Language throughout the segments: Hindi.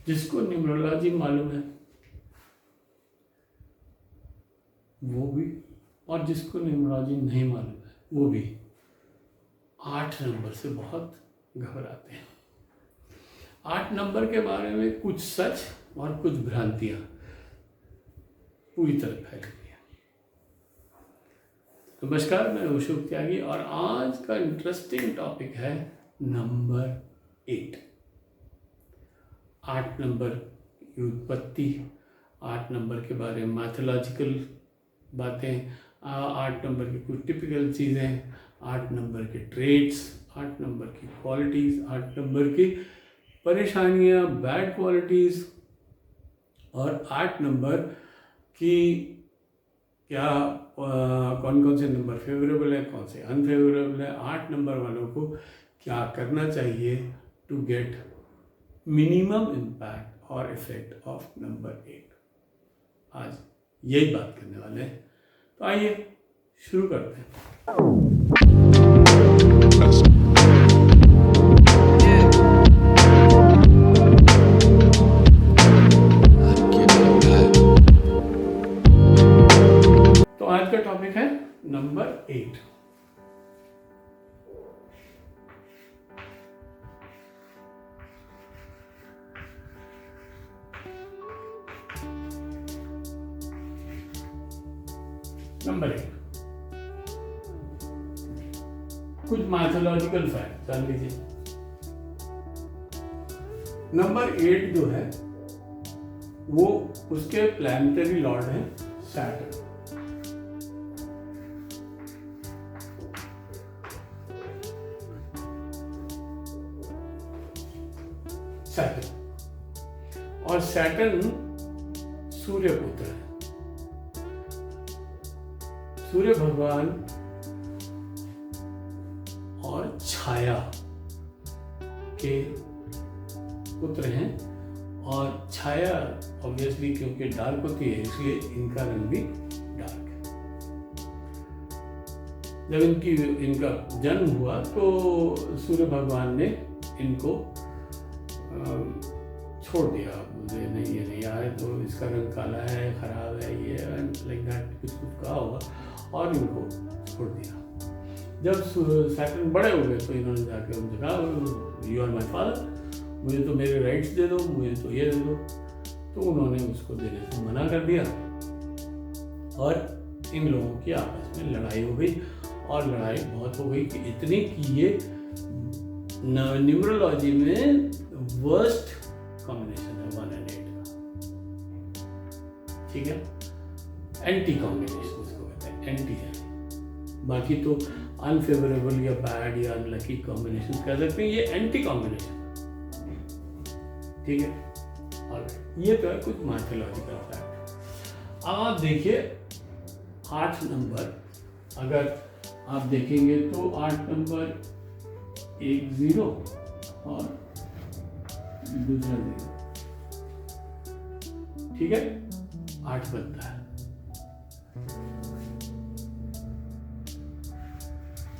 जिसको न्यूमरोलॉजी मालूम है वो भी, और जिसको न्यूमरोलॉजी नहीं मालूम है वो भी 8 नंबर से बहुत घबराते हैं। 8 नंबर के बारे में कुछ सच और कुछ भ्रांतियां पूरी तरह फैल गई हैं। नमस्कार, मैं अशोक त्यागी और आज का इंटरेस्टिंग टॉपिक है नंबर 8। 8 नंबर की उत्पत्ति, 8 नंबर के बारे में मैथोलॉजिकल बातें, 8 नंबर की कुछ टिपिकल चीज़ें, 8 नंबर के ट्रेड्स, 8 नंबर की क्वालिटीज़, 8 नंबर की परेशानियां, बैड क्वालिटीज़, और 8 नंबर की क्या कौन कौन से नंबर फेवरेबल है, कौन से अनफेवरेबल है, 8 नंबर वालों को क्या करना चाहिए टू गेट मिनिमम इम्पैक्ट और इफेक्ट ऑफ नंबर 8। आज यही बात करने वाले हैं, तो आइए शुरू करते हैं। तो आज का टॉपिक है नंबर 8। नंबर 8, कुछ मैथोलॉजिकल फैक्ट जान लीजिए। नंबर 8 जो है वो उसके प्लैनेटरी लॉर्ड है सैटर्न। और सैटर्न सूर्य पुत्र है। सूर्य भगवान और छाया के पुत्र हैं, और छाया ऑब्वियसली क्योंकि डार्क होती है इसलिए इनका रंग भी डार्क है। जब इनका जन्म हुआ तो सूर्य भगवान ने इनको छोड़ दिया, मुझे नहीं ये नहीं आए तो इसका रंग काला है, खराब है, ये लाइक दैट कुछ कहा होगा, और इनको छोड़ दिया। जब सैटर्न बड़े हो गए तो इन्होंने जाके उनसे कहा यू आर माई फादर, मुझे तो मेरे राइट्स दे दो, मुझे तो ये दे दो। तो उन्होंने उसको देने से मना कर दिया और इन लोगों की आपस में लड़ाई हो गई, और लड़ाई बहुत हो गई कि इतनी कि ये न्यूमरोलॉजी में वर्स्ट कॉम्बिनेशन है 1 and 8 का। ठीक है, एंटी कॉम्बिनेशन इसको कहते हैं, एंटी है। बाकी तो अनफेवरेबल या बैड या अनलकी कॉम्बिनेशन कह सकते हैं, ये एंटी कॉम्बिनेशन। ठीक है, और ये तो है कुछ मैथोलॉजिकल फैक्ट। अब आप देखिए 8 नंबर, अगर आप देखेंगे तो 8 नंबर 1 0 और दूसरा 0, ठीक है, 8 बनता है।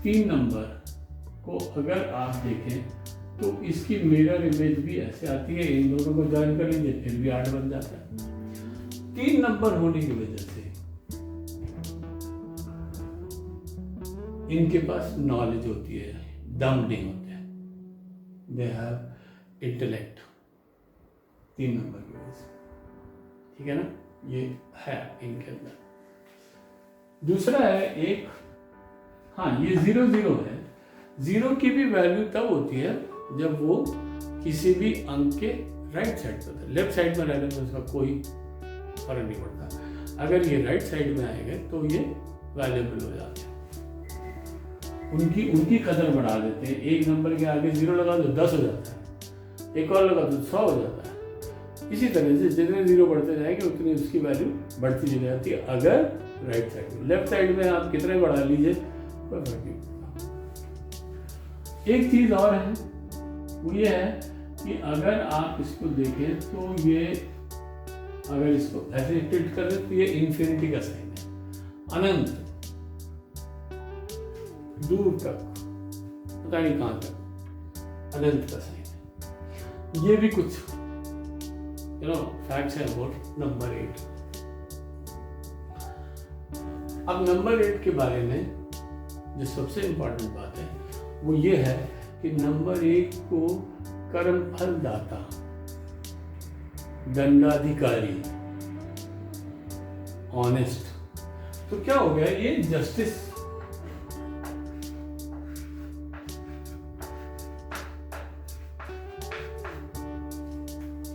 3 नंबर को अगर आप देखें तो इसकी मिरर इमेज भी ऐसे आती है, इन दोनों को ज्वाइन कर लीजिए फिर भी 8 बन जाता है। 3 नंबर होने की वजह से इनके पास नॉलेज होती है, दम नहीं होते हैं, दे हैव इंटेलेक्ट। 3 नंबर की वजह से, ठीक है ना, ये है इनके अंदर। दूसरा है एक, हाँ ये 0 0 है। 0 की भी वैल्यू तब होती है जब वो किसी भी अंक के राइट साइड पर था। लेफ्ट साइड में रहने में उसका कोई फर्क नहीं पड़ता। अगर ये राइट साइड में आएंगे तो ये वैल्यूएबल हो जाते हैं, उनकी कदर बढ़ा देते हैं। 1 नंबर के आगे 0 लगा दो 10 हो जाता है, एक और लगा दो 100 हो जाता है। इसी तरह से जितने 0 बढ़ते जाएंगे उतनी उसकी वैल्यू बढ़ती चली जाती है। अगर राइट साइड में, लेफ्ट साइड में आप कितने बढ़ा लीजिए कोई फर्क नहीं पड़ता। एक चीज और है, वो ये है कि अगर आप इसको देखें तो ये, अगर इसको ऐसे टिल्ट कर दें तो ये इन्फिनिटी का साइन है, अनंत, दूर तक, पता नहीं कहां तक, अनंत का साइन है। ये भी कुछ फैक्ट्स है अबाउट नंबर 8। अब नंबर 8 के बारे में जो सबसे इम्पोर्टेंट बात है वो ये है कि नंबर 1 को कर्म फल दाता, दंडाधिकारी, ऑनेस्ट, तो क्या हो गया, ये जस्टिस,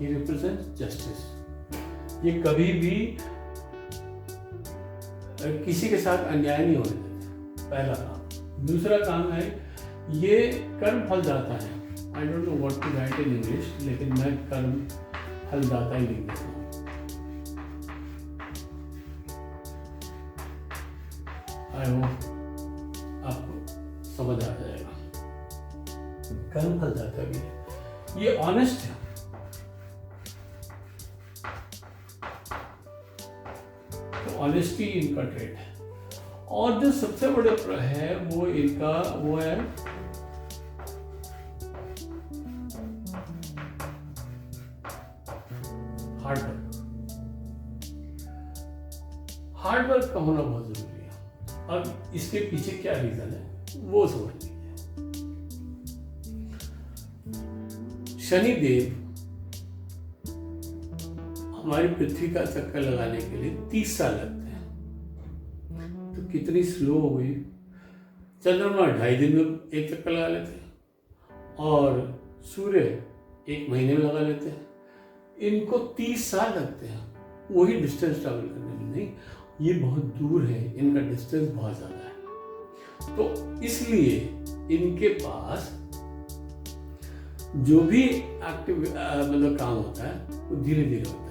he represents justice। ये कभी भी किसी के साथ अन्याय नहीं होने देते, पहला काम। दूसरा काम है ये कर्म फल दाता है। I don't know what to write in English, लेकिन मैं कर्म फल दाता ही लिख देता हूँ। आई होप आपको समझ आ जाएगा। कर्म फल दाता भी है, ये ऑनेस्ट है, ऑनेस्टी इनका ट्रेट है। और जो सबसे बड़ा है वो इनका वो है हार्ड वर्क। हार्ड वर्क का होना बहुत जरूरी है। अब इसके पीछे क्या रीजन है वो समझ लीजिए। शनिदेव हमारी पृथ्वी का चक्कर लगाने के लिए 30 साल लगते हैं, तो कितनी स्लो हो गई। चंद्रमा 2.5 दिन में एक चक्कर लगा लेते हैं और सूर्य 1 महीने में लगा लेते हैं। इनको 30 साल लगते हैं वही डिस्टेंस ट्रैवल करने में। नहीं, ये बहुत दूर है, इनका डिस्टेंस बहुत ज़्यादा है, तो इसलिए इनके पास जो भी एक्टिव मतलब काम होता है वो धीरे धीरे होता है,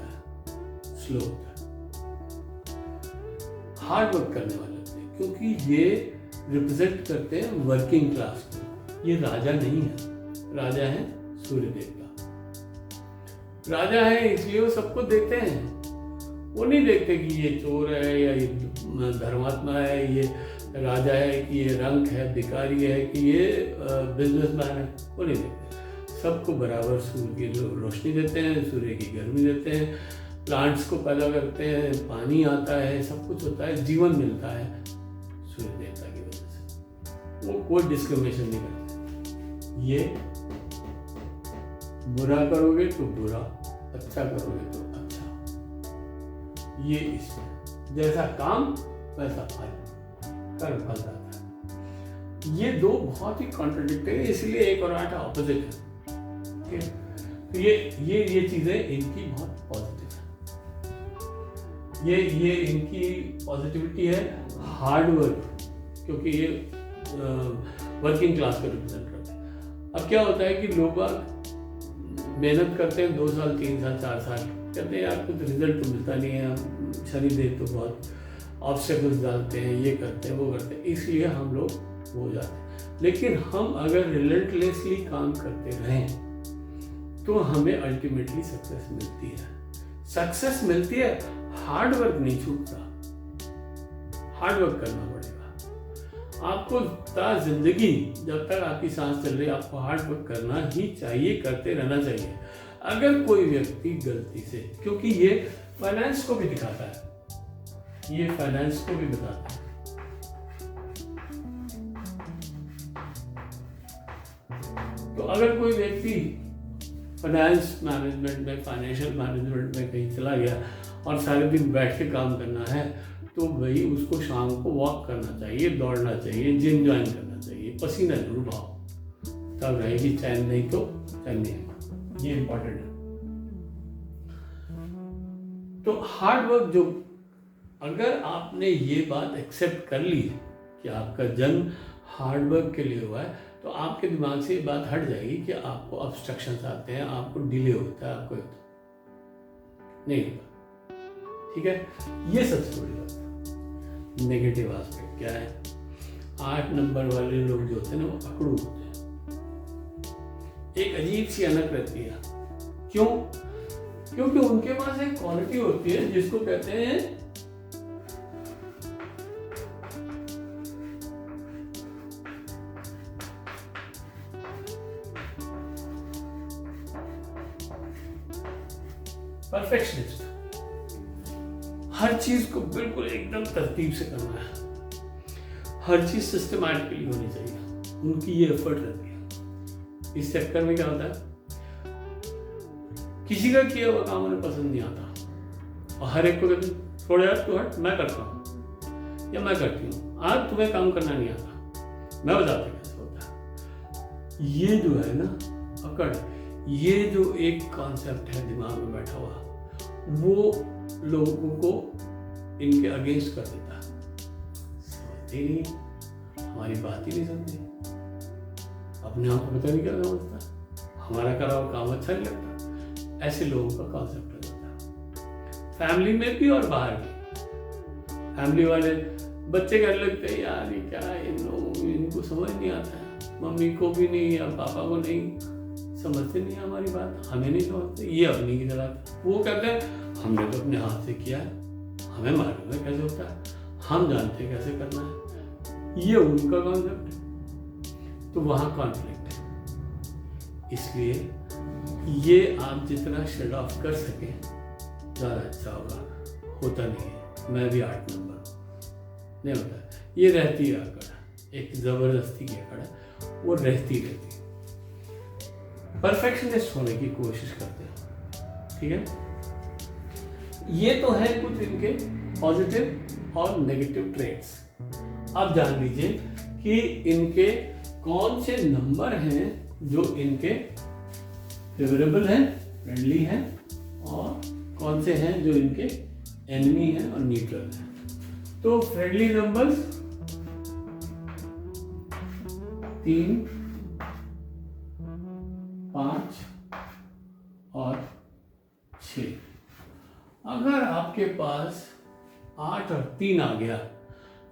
स्लो होता है। हार्ड वर्क करने वाले होते हैं क्योंकि ये रिप्रेजेंट करते हैं वर्किंग क्लास को। ये राजा नहीं है, राजा है सूर्य देवता। राजा है इसलिए वो सबको देखते हैं, वो नहीं देखते कि ये चोर है या ये धर्मात्मा है, ये राजा है कि ये रंक है, भिखारी है कि ये बिजनेसमैन है, वो नहीं देखते। सबको बराबर सूर्य की रोशनी देते हैं, सूर्य की गर्मी देते हैं, प्लांट्स को पैदा करते हैं, पानी आता है, सब कुछ होता है, जीवन मिलता है सूर्य देवता की वजह से। वो कोई डिस्क्रिमिनेशन नहीं करते। ये बुरा करोगे तो बुरा, अच्छा करोगे तो अच्छा। ये इसमें जैसा काम वैसा फल, कर्म फल जाता है। ये दो बहुत ही कॉन्ट्रडिक्टरी है, इसलिए एक और 8 ऑपोजिट है। ठीक है, तो ये चीजें इनकी बहुत पॉजिटिव है। ये इनकी पॉजिटिविटी है हार्ड वर्क, क्योंकि ये वर्किंग क्लास को रिप्रेजेंट करते हैं। अब क्या होता है कि लोग मेहनत करते हैं 2 साल 3 साल 4 साल, कहते हैं यार कुछ रिजल्ट तो मिलता नहीं है, शनिदेव तो बहुत ऑब्स्टेकल्स डालते हैं, ये करते हैं वो करते हैं, इसलिए हम लोग हो जाते हैं। लेकिन हम अगर रिलेंटलेसली काम करते रहें तो हमें अल्टीमेटली सक्सेस मिलती है। सक्सेस मिलती है, हार्ड वर्क नहीं छूटता, हार्ड वर्क करना पड़ेगा आपको। जिंदगी जब तक आपकी सांस चल रही है आपको हार्ड वर्क करना ही चाहिए, करते रहना चाहिए। अगर कोई व्यक्ति गलती से, क्योंकि ये फाइनेंस को भी दिखाता है, ये फाइनेंस को भी बताता है, तो अगर कोई व्यक्ति फाइनेंस मैनेजमेंट में, फाइनेंशियल मैनेजमेंट में कहीं चला गया और सारे दिन बैठ के काम करना है, तो भाई उसको शाम को वॉक करना चाहिए, दौड़ना चाहिए, जिम ज्वाइन करना चाहिए, पसीना जरूर बहाओ, तब रहेगी चैन, नहीं तो चैन नहीं है। ये इंपॉर्टेंट है। तो हार्ड वर्क जो, अगर आपने ये बात एक्सेप्ट कर ली कि आपका जन्म हार्ड वर्क के लिए हुआ है, तो आपके दिमाग से ये बात हट जाएगी कि आपको ऑब्स्ट्रक्शंस आते हैं, आपको डिले होता है, आपको नहीं होता। ठीक है, ये सबसे बड़ी बात है। नेगेटिव एस्पेक्ट क्या है? 8 नंबर वाले लोग जो होते हैं ना वो अकड़ू होते हैं, एक अजीब सी अनक रहती है। क्यों? क्योंकि उनके पास एक क्वालिटी होती है जिसको कहते हैं परफेक्शनिस्ट, हर चीज को बिल्कुल एकदम तरतीब से करना है, हर चीज सिस्टमैटिकली होनी चाहिए, उनकी ये एफर्ट रहती है। इस चक्कर में क्या होता है, किसी का किया हुआ काम उन्हें पसंद नहीं आता और हर एक को कहते छोड़ यार तू हट, मैं करता हूँ या मैं करती हूँ, आज तुम्हें काम करना नहीं आता, मैं बताता कैसे होता है। ये जो है ना अकड़, ये जो एक कॉन्सेप्ट है दिमाग में बैठा हुआ, वो लोगों को इनके अगेंस्ट कर देता है, समझते ही नहीं, हमारी बात ही नहीं सुनते, अपने आप को पता नहीं क्या समझता, हमारा करा हुआ काम अच्छा नहीं लगता, ऐसे लोगों का कॉन्सेप्ट हो जाता है। फैमिली में भी और बाहर भी, फैमिली वाले बच्चे कहने लगते हैं यार ये क्या है, इनको समझ नहीं आता है, मम्मी को भी नहीं या पापा को नहीं, समझते नहीं हमारी बात, हमें नहीं समझते, ये अपनी की तरह, वो कहते हैं हमने तो अपने हाथ से किया है, हमें मालूम है कैसे होता है, हम जानते हैं कैसे करना है, ये उनका कॉन्सेप्ट है, तो वहाँ कॉन्फ्लिक्ट है। इसलिए ये आप जितना शट ऑफ कर सके ज़्यादा अच्छा होगा, होता नहीं है। मैं भी 8 नंबर नहीं होता, ये रहती है अकड़, एक ज़बरदस्ती की अकड़ है, वो रहती है, परफेक्शनिस्ट होने की कोशिश करते हैं, ठीक है। ये तो है कुछ इनके पॉजिटिव और नेगेटिव ट्रेट्स। अब जान लीजिए कि इनके कौन से नंबर हैं जो इनके फेवरेबल हैं, फ्रेंडली हैं, और कौन से हैं जो इनके एनिमी हैं और न्यूट्रल हैं। तो फ्रेंडली नंबर्स 3, 5 और 6। अगर आपके पास 8 और 3 आ गया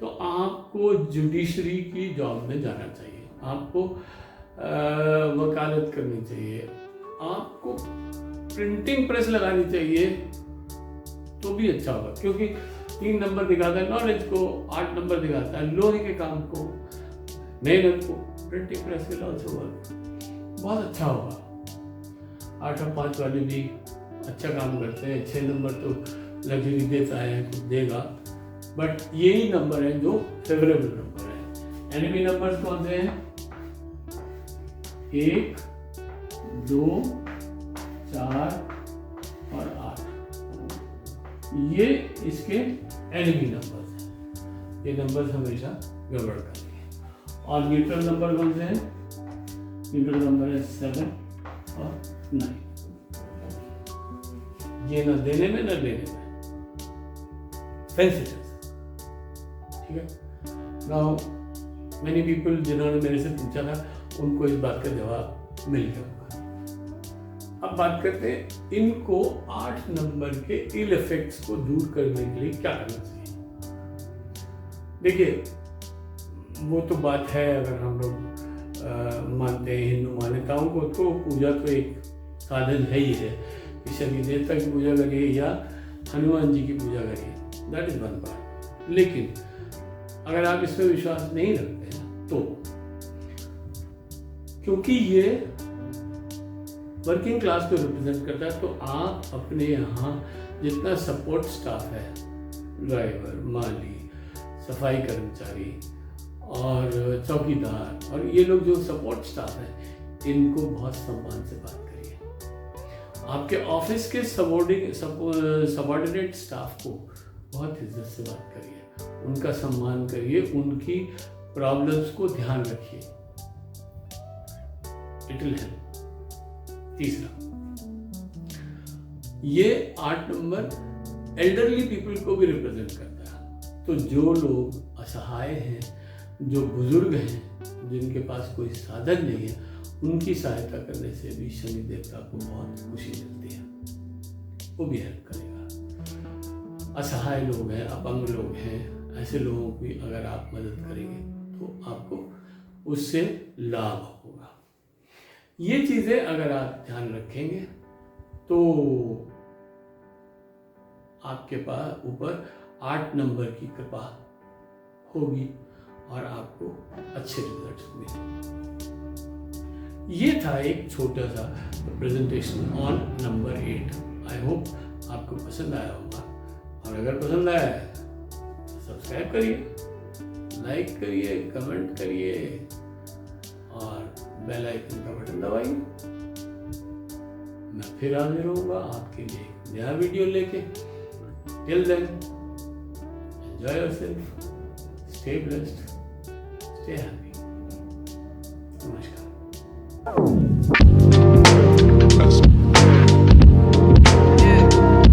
तो आपको जुडिशरी की जॉब में जाना चाहिए, आपको वकालत करनी चाहिए, आपको प्रिंटिंग प्रेस लगानी चाहिए, तो भी अच्छा होगा, क्योंकि 3 नंबर दिखाता है नॉलेज को, 8 नंबर दिखाता है लोहे के काम को, मेहनत को, printing press will also work, बहुत अच्छा होगा। 8 और 5 वाले भी अच्छा काम करते हैं, 6 नंबर तो लग्जरी देता है, कुछ देगा, बट यही नंबर है जो फेवरेबल नंबर है। एनिमी नंबर्स कौन से हैं? 1, 2, 4 और 8, ये इसके एनिमी नंबर्स हैं, ये नंबर्स हमेशा गड़बड़ करते हैं। और न्यूट्रल नंबर कौन से हैं? न्यूट्रल नंबर है 7 और 9, ये ना देने में ना लेने में, सेंसिटिव, ठीक है। नाउ मेनी पीपल जिन्होंने मेरे से पूछा था उनको इस बात का जवाब मिल गया होगा। अब बात करते हैं इनको 8 नंबर के इल इफेक्ट्स को दूर करने के लिए क्या करना चाहिए। देखिए वो तो बात है, अगर हम लोग मानते हैं हिंदू मान्यताओं को, तो पूजा तो एक साधन है ही है, शनि देवता की पूजा करिए या हनुमान जी की पूजा करिए, दैट इज वन पार्ट। लेकिन अगर आप इसमें विश्वास नहीं रखते हैं तो, क्योंकि ये वर्किंग क्लास को रिप्रेजेंट करता है, तो आप अपने यहाँ जितना सपोर्ट स्टाफ है, ड्राइवर, माली, सफाई कर्मचारी और चौकीदार, और ये लोग जो सपोर्ट स्टाफ है, इनको बहुत सम्मान से बात करिए। आपके ऑफिस के सबॉर्डिनेट स्टाफ को बहुत इज्जत से बात करिए, उनका सम्मान करिए, उनकी प्रॉब्लम्स को ध्यान रखिए, इट विल हेल्प। तीसरा, ये 8 नंबर एल्डरली पीपल को भी रिप्रेजेंट करता है, तो जो लोग असहाय हैं, जो बुजुर्ग हैं, जिनके पास कोई साधन नहीं है, उनकी सहायता करने से भी शनि देवता को बहुत खुशी मिलती है, वो भी हेल्प करेगा। असहाय लोग हैं, अपंग लोग हैं, ऐसे लोगों की अगर आप मदद करेंगे तो आपको उससे लाभ होगा। ये चीज़ें अगर आप ध्यान रखेंगे तो आपके पास ऊपर 8 नंबर की कृपा होगी और आपको अच्छे रिजल्ट्स मिलेंगे। ये था एक छोटा सा presentation on number 8। I hope आपको पसंद आया होगा, और अगर पसंद आया है तो सब्सक्राइब करिए, लाइक करिए, कमेंट करिए और बेल आइकन का बटन दबाइए। मैं फिर हाजिर होऊंगा आपके लिए एक नया वीडियो लेके। Till then, enjoy yourself, stay blessed, stay happy. नमस्कार।